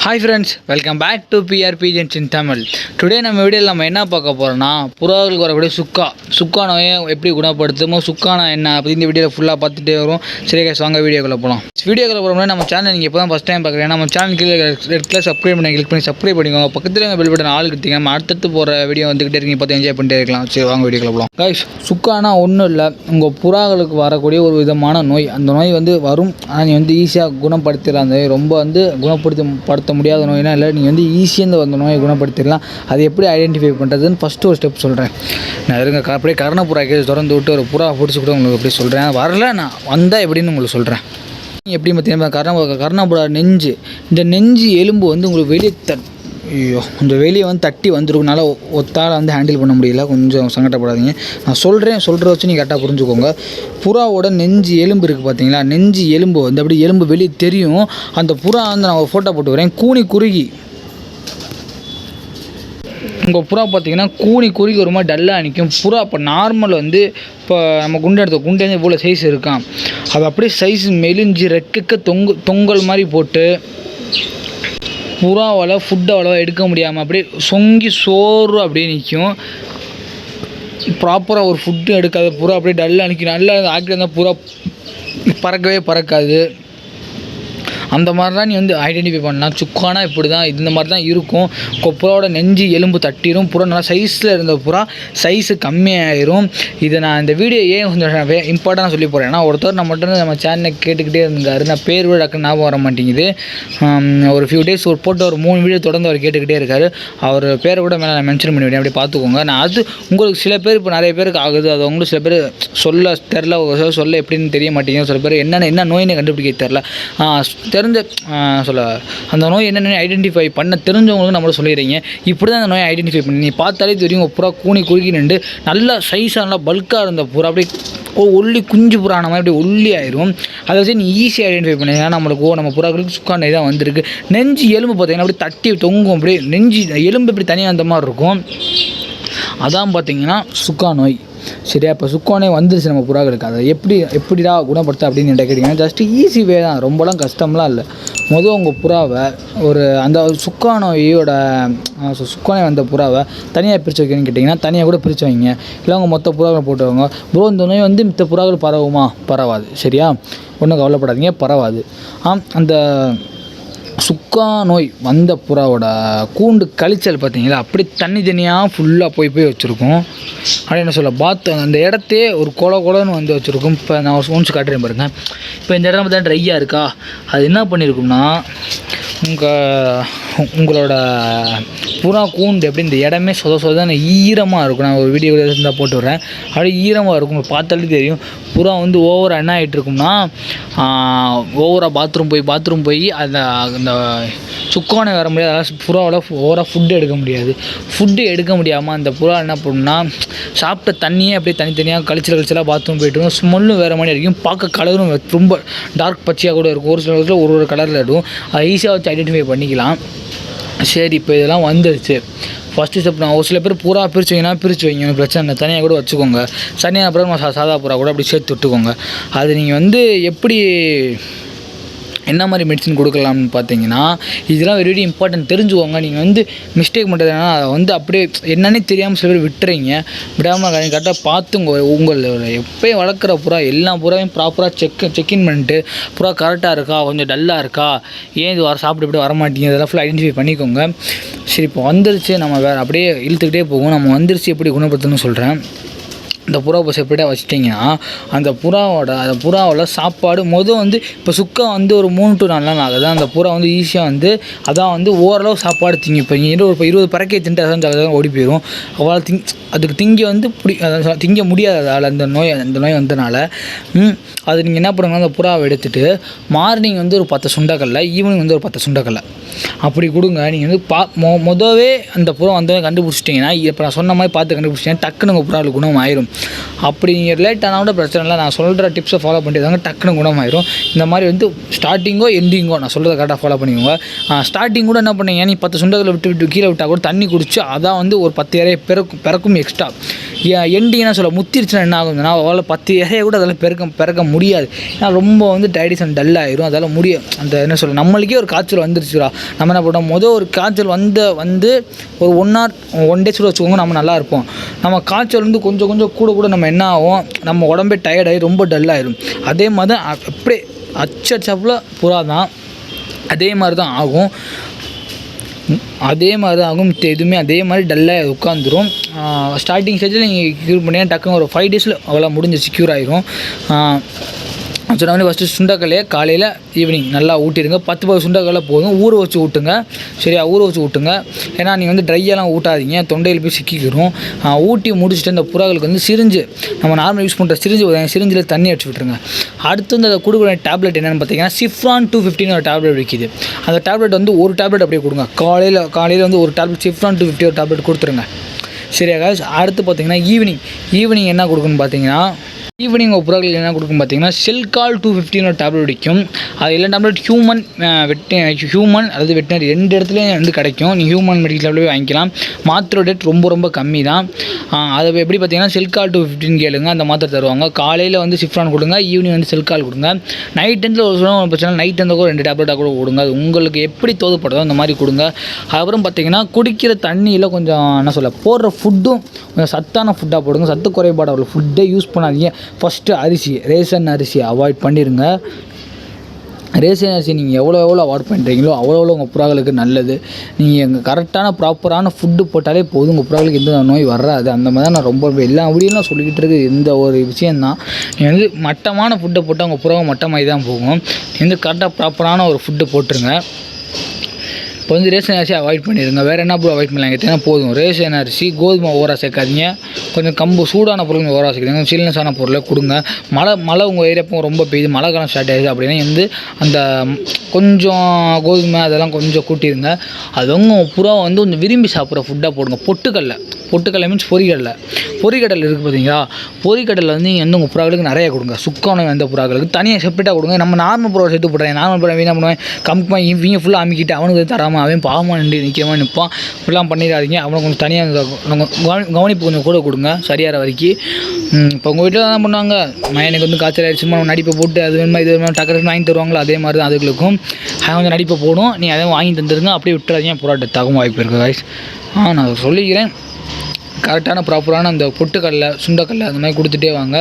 Hi friends, welcome back to PRP ஜென்ஸ் in Tamil. Today நம்ம வீடியோவில் நம்ம என்ன பார்க்க போகிறோம்னா, புறாவுக்கு வரக்கூடிய சுக்கா நோயை எப்படி குணப்படுத்துமோ, சுக்கானா என்ன அப்படி இந்த வீடியோவில் ஃபுல்லாக பார்த்துட்டே வரும். சரி கேஸ், வாங்க வீடியோக்குள்ள போகலாம். வீடியோக்குள்ள போகிறோம்னா நம்ம சேனல் நீங்கள் இப்போ தான் ஃபஸ்ட் டைம் பார்க்குறேன். நம்ம சேனல் கீழே ரெட் கலர் சப்ஸ்கிரைப் பண்ணி சப்ஸ்கிரைப் பண்ணிக்கோங்க. பக்கத்தில் எங்கள் பெல் பட்டன் ஆள் கொடுத்தீங்க, நம்ம அடுத்தடுத்து போகிற வீடியோ வந்துக்கிட்டே இருக்கீங்க, பார்த்து என்ஜாய் பண்ணிட்டே இருக்கலாம். சரி வாங்க வீடியோக்குள்ள போகலாம். கைஸ், சுக்கானா ஒன்றும் இல்லை, உங்கள் புறாக்களுக்கு வரக்கூடிய ஒரு விதமான நோய். அந்த நோய் வரும், ஆனால் நீ ஈஸியாக குணப்படுத்திடலாம். அந்த நோய் ரொம்ப குணப்படுத்த முடியாத நோய்னா இல்லை, நீங்கள் ஈஸியாக அந்த நோயை குணப்படுத்திடலாம். அது எப்படி ஐடென்டிஃபை பண்ணுறதுன்னு ஃபஸ்ட்டு ஒரு ஸ்டெப் சொல்கிறேன். நான் இருங்க அப்படியே கர்ணப்புறா கேஸ் திறந்து விட்டு ஒரு புறா பிடிச்சி கூட உங்களுக்கு எப்படி சொல்கிறேன். வரல, நான் வந்தால் எப்படின்னு உங்களுக்கு சொல்கிறேன். எப்படி பார்த்தீங்கன்னா, கர்ணப்புறா இந்த நெஞ்சு எலும்பு உங்களுக்கு வெளியே இந்த வெளியே தட்டி வந்துருக்கனால ஒத்தால் ஹேண்டில் பண்ண முடியல. கொஞ்சம் சங்கடப்படாதீங்க, நான் சொல்கிற வச்சு நீங்கள் கரெக்டாக புரிஞ்சுக்கோங்க. புறாவோட நெஞ்சு எலும்பு இருக்குது பார்த்தீங்களா, நெஞ்சு எலும்பு அப்படி எலும்பு வெளியே தெரியும். அந்த புறா நான் ஒரு ஃபோட்டோ போட்டு வரேன். கூனி குறுகி உங்கள் புறா பார்த்தீங்கன்னா கூனி குறுகி ஒரு மாதிரி டல்லாக நிற்கும். புறா இப்போ நார்மல் இப்போ நம்ம குண்டு இவ்வளோ சைஸ் இருக்கான், அது அப்படியே சைஸ் மெலிஞ்சு ரெக்க தொங்கல் மாதிரி போட்டு புறாவால் ஃபுட்டு அவ்வளோவா எடுக்க முடியாமல் அப்படியே சொங்கி சோறு அப்படியே நிற்கும். ப்ராப்பராக ஒரு ஃபுட்டு எடுக்காது புறா, அப்படியே டல்லாக நிற்கும். நல்லா ஆக்டிவ் இருந்தால் புறா பறக்கவே பறக்காது. அந்த மாதிரி தான் நீ ஐடென்டிஃபை பண்ணலாம். சுக்கானா இப்படி தான், இந்த மாதிரி தான் இருக்கும். புறாவோட நெஞ்சு எலும்பு தட்டிடும். புறா நல்லா சைஸில் இருந்த புறா சைஸு கம்மியாயிரும். இதை நான் இந்த வீடியோ ஏன் கொஞ்சம் இம்பார்ட்டண்டாக சொல்லி போகிறேன், ஏன்னா ஒருத்தர் நம்ம சேனலை கேட்டுக்கிட்டே இருந்தார். நான் பேர் விட டக்குன்னு ஞாபகம் வர மாட்டேங்குது. ஒரு ஃபியூ டேஸ் போட்டு ஒரு 3 வீடியோ தொடர்ந்து அவர் கேட்டுக்கிட்டே இருக்கார். அவர் பேரை கூட மேலே நான் மென்ஷன் பண்ணிவிட்டேன், அப்படி பார்த்துக்கோங்க. நான் அது உங்களுக்கு சில பேர் இப்போ நிறைய பேருக்கு ஆகுது, அது உங்களுக்கு சில பேர் சொல்ல எப்படின்னு தெரிய மாட்டேங்குது. சில பேர் என்ன நோயின்னு கண்டுபிடிக்க தெரில. தெரிஞ்ச அந்த நோய் என்னென்ன ஐடென்டிஃபை பண்ண தெரிஞ்சவங்களுக்கு நம்மள சொல்லிடுறீங்க. இப்படி தான் அந்த நோயை ஐடென்டிஃபை பண்ணி நீ பார்த்தாலே தெரியும். புறா கூனி குறுகி நின்று நல்லா சைஸாக நல்லா பல்காக இருந்த புறா அப்படியே ஒல்லி குஞ்சு புறான மாதிரி அப்படி ஒல்லி ஆயிரும். அதை வச்சு நீ ஈஸியாக ஐடென்டிஃபை பண்ணி, ஏன்னா நம்ம புறாக்களுக்கு சுக்கான தான் வந்திருக்கு. நெஞ்சு எலும்பு பார்த்தீங்கன்னா அப்படி தட்டி தொங்கும், அப்படியே நெஞ்சு எலும்பு இப்படி தனியாக அந்த மாதிரி இருக்கும். அதான் பார்த்தீங்கன்னா சுக்கா நோய். சரியா, இப்போ சுக்கானே வந்துருச்சு நம்ம புறாக்களுக்கு. அதை எப்படிடா குணப்படுத்த அப்படின்னு கேட்டிங்கன்னா, ஜஸ்ட் ஈஸி வே தான், ரொம்பலாம் கஷ்டம்லாம் இல்லை. உங்கள் புறாவை அந்த சுக்கா நோயோட சுக்கானே வந்த புறாவை தனியாக பிரித்து வைக்கணும்னு கேட்டிங்கன்னா தனியாக கூட பிரித்து வைங்க. இல்லை அவங்க மொத்த புறாவை போட்டுவாங்க. இந்த நோய் மித்த புறாக்கள் பரவுமா? பரவாது. சரியா, ஒன்றும் கவலைப்படாதீங்க, பரவாது. அந்த சுக்கா நோய் வந்த புறாவோட கூண்டு கழிச்சல் பார்த்தீங்களா, அப்படி தனியாக ஃபுல்லாக போய் வச்சுருக்கும். அப்படி என்ன சொல்ல, அந்த இடத்தையே ஒரு கொலன்னு வச்சுருக்கும். இப்போ நான் ஒன்று காட்டுறேன் பாருங்கள். இப்போ இந்த இடம் பார்த்தா ட்ரையாக இருக்கா, அது என்ன பண்ணியிருக்கும்னா, உங்களோட புறா கூண்டு எப்படி இந்த இடமே சொதன்னு ஈரமாக இருக்கும். நான் ஒரு வீடியோ இருந்தால் போட்டு விட்றேன். அப்படியே ஈரமாக இருக்கும், உங்களுக்கு பார்த்தாலே தெரியும். புறா ஓவராக என்ன ஆகிட்டு இருக்கும்னா, ஓவராக பாத்ரூம் போய் அந்த சுக்கானே வர முடியாது. அதனால் புறாவில் ஓவராக ஃபுட்டு எடுக்க முடியாமல் அந்த புறா என்ன பண்ணுன்னா, சாப்பிட்ட தண்ணியே அப்படியே தனித்தனியாக கழிச்சலாக பாத்ரூம் போய்ட்டு இருக்கும். ஸ்மெல்லும் வேறு மாதிரி இருக்கும். பார்க்க கலரும் ரொம்ப டார்க் பச்சையாக கூட இருக்கும். ஒரு சில ஒரு கலரில் இருக்கும். அதை ஈஸியாக வச்சு ஐடென்டிஃபை பண்ணிக்கலாம். சரி, இப்போ இதெல்லாம் வந்துடுச்சு. ஃபஸ்ட்டு ஸ்டெப், நான் ஒரு சில பேர் புறா பிரித்து வைங்க, பிரச்சனை இல்லை, தனியாக கூட வச்சுக்கோங்க. தனியாக அப்புறம் சாதா புறா கூட அப்படி சேர்த்து விட்டுக்கோங்க. அது நீங்கள் எப்படி என்ன மாதிரி மெடிசன் கொடுக்கலாம்னு பார்த்தீங்கன்னா, இதெல்லாம் வெரி இம்பார்ட்டன்ட் தெரிஞ்சுக்கோங்க. நீங்கள் மிஸ்டேக் பண்ணுறதுனா அதை அப்படியே என்னன்னே தெரியாமல் சில பேர் விடாமல் கரெக்டாக பார்த்துங்க. உங்களோட எப்போயும் வளர்க்குற புறா எல்லா புறாவையும் ப்ராப்பராக செக்இன் பண்ணிட்டு, புறா கரெக்டாக இருக்கா, கொஞ்சம் டல்லாக இருக்கா, ஏன் இது சாப்பிட்டு வரமாட்டீங்க, இதெல்லாம் ஃபுல்லாக ஐடென்டிஃபை பண்ணிக்கோங்க. சரி, இப்போ வந்துருச்சு, நம்ம வேறு அப்படியே இழுத்துக்கிட்டே போகும். நம்ம வந்துருச்சு எப்படி குணப்படுத்தணும்னு சொல்கிறேன். இந்த புறாவை செப்பரேட்டாக வச்சிட்டிங்கன்னா, அந்த புறாவோட சாப்பாடு இப்போ சுக்கா ஒரு 3 to 4 நாள் ஆகுது. அந்த புறா ஈஸியாக அதான் ஓரளவு சாப்பாடு திங்கி. இப்போ நீங்கள் இப்போ 20 பறக்கை தின்ட்டு அதான் ஓடி போயிடும். அவளால் அதுக்கு திங்க முடியாது. அதால் அந்த நோய் வந்தனால அது நீங்கள் என்ன பண்ணுங்கன்னா, அந்த புறாவை எடுத்துகிட்டு மார்னிங் ஒரு 10 சுண்டக்கல்லை, ஈவினிங் ஒரு 10 சுண்டக்கல்லை அப்படி கொடுங்க. நீங்கள் மொதவே அந்த புறா கண்டுபிடிச்சிட்டிங்கன்னா, இப்போ நான் சொன்ன மாதிரி பார்த்து கண்டுபிடிச்சிட்டிங்கன்னா டக்குன்னு உங்கள் புறாவில் குணம் ஆயிரும். அப்படி நீங்கள் லேட் ஆனால் கூட பிரச்சனை இல்லை. நான் சொல்கிற டிப்ஸை ஃபாலோ பண்ணிட்டு டக்குன்னு குணமாயிரும். இந்த மாதிரி ஸ்டார்டிங்கோ எண்டிங்கோ நான் சொல்கிறத கரெக்டாக ஃபாலோ பண்ணிக்கோங்க. ஸ்டார்டிங் கூட என்ன பண்ணீங்க, நீ 10 சுண்டகளை விட்டு கீழே விட்டால் கூட தண்ணி குடிச்சு அதான் ஒரு 10 இறையை பிறக்கும் எக்ஸ்ட்ரா. எண்டிங்னா சொல்ல முத்திருச்சுன்னா என்ன ஆகுதுன்னா அவளால் 10 இறையை கூட அதெல்லாம் பிறக்க முடியாது. ஏன்னா ரொம்ப வந்து டைஜஷன் டல் ஆயிரும். அதால் அந்த என்ன சொல்ல நம்மளுக்கே ஒரு காய்ச்சல் வந்துருச்சுடா, நம்ம என்ன பண்ணோம், ஒரு காய்ச்சல் வந்து ஒரு 1 டேஸ் கூட வச்சுக்கோங்க, நம்ம நல்லா இருப்போம். நம்ம காய்ச்சல் வந்து கொஞ்சம் கொஞ்சம் கூட நம்ம என்ன ஆகும், நம்ம உடம்பே டயர்டாகி ரொம்ப டல்லாயிரும். அதே மாதிரி தான் அப்படியே அச்சச்சப்பில் புறா தான் அதே மாதிரி தான் ஆகும். எதுவுமே அதே மாதிரி டல்லாக உட்காந்துரும். ஸ்டார்டிங் ஸ்டேஜில் நீங்கள் க்யூர் பண்ணிங்கன்னா டக்குன்னு ஒரு 5 டேஸில் அவ்வளோ முடிஞ்சு செக்யூர் ஆயிரும். சொன்ன மாதிரி ஃபஸ்ட்டு சுண்டக்கல்லையே காலையில் ஈவினிங் நல்லா ஊட்டிடுங்க. 10 சுண்டக்கல்லை போதும், ஊற வச்சு ஊட்டுங்க. சரியா, ஊற வச்சு ஊட்டுங்க. ஏன்னா நீங்கள் வந்து ட்ரையெல்லாம் ஊட்டாதீங்க, தொண்டையில் போய் சிக்கிக்கிறோம். ஊட்டி முடிச்சுட்டு இந்த புறாக்களுக்கு வந்து சிரிஞ்சு, நம்ம நார்மல் யூஸ் பண்ணுற சிரிஞ்சில் தண்ணி அடிச்சு விட்டுருங்க. அடுத்து வந்து அதை கொடுக்குற டேப்லெட் என்னென்னு பார்த்தீங்கன்னா சிஃப்ரான் 250 ஒரு டேப்லெட் விற்கிது. அந்த டேப்லெட் வந்து ஒரு டேப்லெட் அப்படியே கொடுங்க. காலையில் வந்து ஒரு டேப்லெட் சிஃப்ரான் 250 ஒரு டேப்லெட் கொடுத்துருங்க. சரியா guys, அடுத்து பார்த்தீங்கன்னா ஈவினிங் என்ன கொடுக்குன்னு பார்த்தீங்கன்னா ஈவினிங் புறாக்கள் என்ன கொடுக்கும் பார்த்தீங்கன்னா செல்கால் 250 டேப்லெட் கிடைக்கும். அது எல்லா டேப்லெட் ஹியூமன் அதாவது வெட்டினரி 2 இடத்துலையும் வந்து கிடைக்கும். நீங்கள் ஹியூமன் மெடிக்கல் டேப்லெட் வாங்கிக்கலாம். மாத்திரை ரேட் ரொம்ப கம்மி தான். அதை எப்படி பார்த்தீங்கன்னா செல்கால் 250 கேளுங்க, அந்த மாத்திரை தருவாங்க. காலையில் வந்து சிஃப்ரான் கொடுங்க, ஈவினிங் வந்து செல்கால் கொடுங்க. நைட் டைமில் ஒரு பிரச்சனை, நைட் டைமில் கூட 2 டேப்லெட்டாக கூட கொடுங்க. அது உங்களுக்கு எப்படி தோதுப்படுதோ அந்த மாதிரி கொடுங்க. அதுக்கப்புறம் பார்த்தீங்கன்னா குடிக்கிற தண்ணியில் கொஞ்சம் என்ன சொல்ல, போடுற ஃபுட்டும் கொஞ்சம் சத்தான ஃபுட்டாக போடுங்க. சத்து குறைபாடு அவ்வளோ ஃபுட்டே யூஸ் பண்ணாதீங்க. ஃபஸ்ட்டு ரேஷன் அரிசி அவாய்ட் பண்ணிடுங்க. ரேஷன் அரிசி நீங்கள் எவ்வளோ அவாய்ட் பண்ணுறீங்களோ அவ்வளோ உங்கள் புறாக்களுக்கு நல்லது. நீங்கள் கரெக்டான ப்ராப்பரான ஃபுட்டு போட்டாலே போதும், உங்கள் புறாக்களுக்கு எந்த நோய் வராது. அந்த மாதிரி தான் நான் ரொம்ப எல்லா வீடியோலாம் சொல்லிக்கிட்டு இருக்குது. இந்த ஒரு விஷயந்தான், நீங்கள் வந்து மட்டமான ஃபுட்டை போட்டால் உங்கள் புறாவை மட்டமாகி தான் போகும். நீங்கள் வந்து கரெக்டாக ப்ராப்பரான ஒரு ஃபுட்டு போட்டுருங்க. இப்போ வந்து ரேஷன் அரிசி அவாய்ட் பண்ணிடுங்க. வேறு என்ன ப்ரோ அவாய்ட் பண்ணலாம் கேட்டிங்கன்னா போதும். ரேஷன் அரிசி, கோதுமை ஓவராக சேர்க்காதீங்க. கொஞ்சம் கம்பு சூடான பொருள் ஓவராக சேர்க்குறீங்க. சில்னஸான பொருளை கொடுங்க. மழை உங்கள் ஏரியாப்போ ரொம்ப பெய்யுது, மழை காலம் ஸ்டார்ட் ஆகிடுது அப்படின்னா வந்து அந்த கொஞ்சம் கோதுமை அதெல்லாம் கொஞ்சம் கூட்டிடுங்க. அது உங்கள் புறா வந்து கொஞ்சம் விரும்பி சாப்பிட்ற ஃபுட்டாக போடுங்க. பொட்டுக்கடலை மீன்ஸ் பொரிக்கடலை இருக்குது பார்த்தீங்களா, பொரிக்கடலை வந்து நீங்கள் வந்து உங்கள் புறாக்களுக்கு நிறைய கொடுங்க. சுக்கான எந்த புறாக்களுக்கு தனியாக செப்பரேட்டாக கொடுங்க. நம்ம நார்மல் புறாவை சேர்த்து போடுறேன். நார்மல் புறா வீணாக பண்ணுவேன், கம்மியாக இவங்க ஃபுல்லாக அமுக்கிட்டு அவனுக்கு தராமல் அவன் பாவமாக நிற்கிறவன் நிற்பான். ஃபுல்லாக பண்ணிடாதீங்க. அவனை கொஞ்சம் தனியாக கவனிப்பு கொஞ்சம் கூட கொடுங்க சரியாகிற வரைக்கும். இப்போ உங்கள் வீட்டில் தான் பண்ணுவாங்க, எனக்கு வந்து காய்ச்சல் ஆயிடுச்சுமா நடிப்பை போட்டு அது வேணுமா இது வேணுமா டக்குனு வாங்கி தருவாங்களோ அதே மாதிரி தான் அதுகளுக்கும் கொஞ்சம் நடிப்பை போடும். நீ அதை வாங்கி தந்துடுங்க, அப்படியே விட்டுறாதீங்க. புறா டெத் ஆகும் வாய்ப்பு இருக்குது guys. நான் சொல்லிக்கிறேன், கரெக்டான ப்ராப்பரான அந்த பொட்டுக்கடலை சுண்டக்கடலை அந்த மாதிரி கொடுத்துட்டே வாங்க.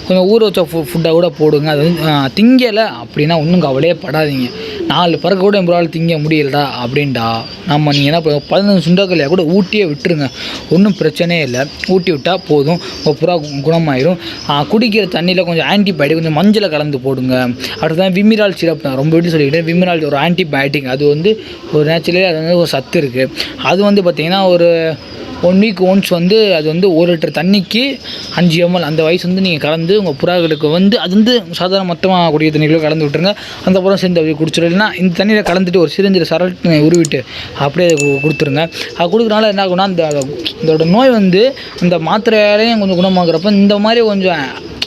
கொஞ்சம் ஊற வச்ச ஃபுட்டாக கூட போடுங்க. அது வந்து திங்கலை அப்படின்னா ஒன்றும் கவலையே படாதீங்க. 4 பறக்க கூட எம்பரால் திங்க முடியலடா அப்படின்டா நீங்கள் என்ன 15 சுண்டக்கல்லையாக கூட ஊட்டியே விட்டுருங்க, ஒன்றும் பிரச்சனையே இல்லை. ஊட்டி விட்டால் போதும், புறா குணமாயிரும். குடிக்கிற தண்ணியில் கொஞ்சம் ஆன்டிபயோட்டிக் கொஞ்சம் மஞ்சளை கலந்து போடுங்க. அடுத்ததான் விமிரால் சிரப், நான் ரொம்ப விட்டு சொல்லிக்கிட்டேன். விமிரால் ஒரு ஆன்டிபயோட்டிக், அது வந்து ஒரு நேச்சுரலி அது வந்து ஒரு சத்து இருக்குது. அது வந்து பார்த்திங்கன்னா ஒரு 1 வீக் ஒன்ஸ் வந்து அது வந்து 1 லிட்டர் தண்ணிக்கு 5 ml அந்த வயசு வந்து நீங்கள் கலந்து உங்கள் புறாக்களுக்கு வந்து அது வந்து சாதாரண மொத்தமாக குடிக்கிற தண்ணியில் கலந்து விட்டுருங்க. அந்த புறம் சேர்ந்து அப்படியே குடிச்சிடலாம். இந்த தண்ணியில் கலந்துட்டு ஒரு சிரிஞ்சில் சரட்டு உருவிட்டு அப்படியே கொடுத்துருங்க. அது கொடுக்குறனால என்ன ஆகுனா இதோட நோய் வந்து அந்த மாத்திரையாலையும் கொஞ்சம் குணமாகிறப்ப இந்த மாதிரி கொஞ்சம்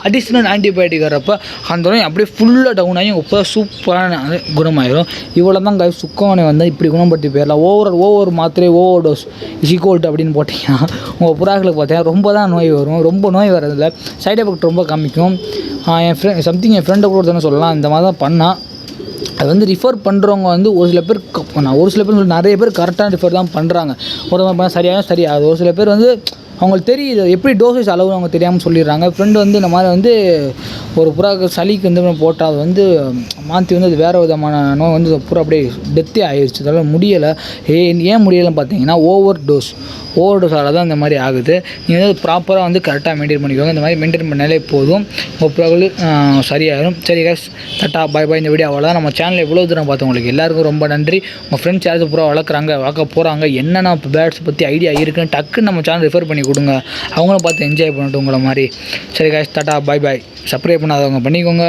அடிஷ்னல் ஆன்டிபயோட்டிக் வரப்போ அந்த நோய் அப்படியே ஃபுல்லாக டவுன் ஆகி உங்கள் புறா சூப்பரான குணமாயிடும். இவ்வளோ தான் guys, சுக்கவனை வந்து இப்படி குணப்படுத்தி போயிடலாம். ஒவ்வொரு மாத்திரை ஓவர் டோஸ் இசிகோல்ட் அப்படின்னு போட்டிங்கன்னா உங்கள் புறாக்களுக்கு பார்த்தீங்கன்னா ரொம்ப தான் நோய் வரும். ரொம்ப நோய் வரதில்லை, சைட் எஃபெக்ட் ரொம்ப கம்மிக்கும். என் ஃப்ரெண்டை கூட தானே சொல்லலாம், இந்த மாதிரி தான் பண்ணால் அது வந்து ரிஃபர் பண்ணுறவங்க வந்து ஒரு சில பேர் சொல்லி நிறைய பேர் கரெக்டான ரிஃபர் தான் பண்ணுறாங்க. ஒரு மாதிரி பண்ணால் சரியாது. ஒரு சில பேர் வந்து அவங்களுக்கு தெரியுது எப்படி டோசேஜ் அளவு அவங்க தெரியாமல் சொல்லிடுறாங்க. ஃப்ரெண்டு வந்து இந்த மாதிரி வந்து ஒரு புறாக்கு சளிக்கு வந்து போட்டால் அது வந்து மாற்றி வந்து அது வேறு விதமான நோய் வந்து புறா அப்படியே டெத்தே ஆகிடுச்சு. அதெல்லாம் முடியலை. ஏன் முடியலைன்னு பார்த்தீங்கன்னா ஓவர் டோஸால் தான் இந்த மாதிரி ஆகுது. நீங்கள் வந்து ப்ராப்பராக வந்து கரெக்டாக மெயின்டைன் பண்ணிக்கோங்க. இந்த மாதிரி மெயின்டைன் பண்ணாலே போதும், உங்கள் புறாக்கள் சரியாயிடும். சரி guys, டாட்டா பாய் பாய். இந்த வீடியோ அவ்வளோதான். நம்ம சேனலில் எவ்வளோ தூரம் பார்த்தவங்களுக்கு எல்லாருக்கும் ரொம்ப நன்றி. உங்கள் ஃப்ரெண்ட்ஸ் யாராவது புறா வளர்க்க போகிறாங்க, என்னென்ன பேர்ட்ஸ் பற்றி ஐடியா இருக்குன்னு டக்குன்னு நம்ம சேனல் ரெஃபர் பண்ணி கொடுங்க. அவங்களும் பார்த்து என்ஜாய் பண்ணட்டும் உங்களை மாதிரி. சரி guys, டாட்டா பாய் பாய். சப்ஸ்கிரைப் பண்ணாதவங்க பண்ணிக்கோங்க.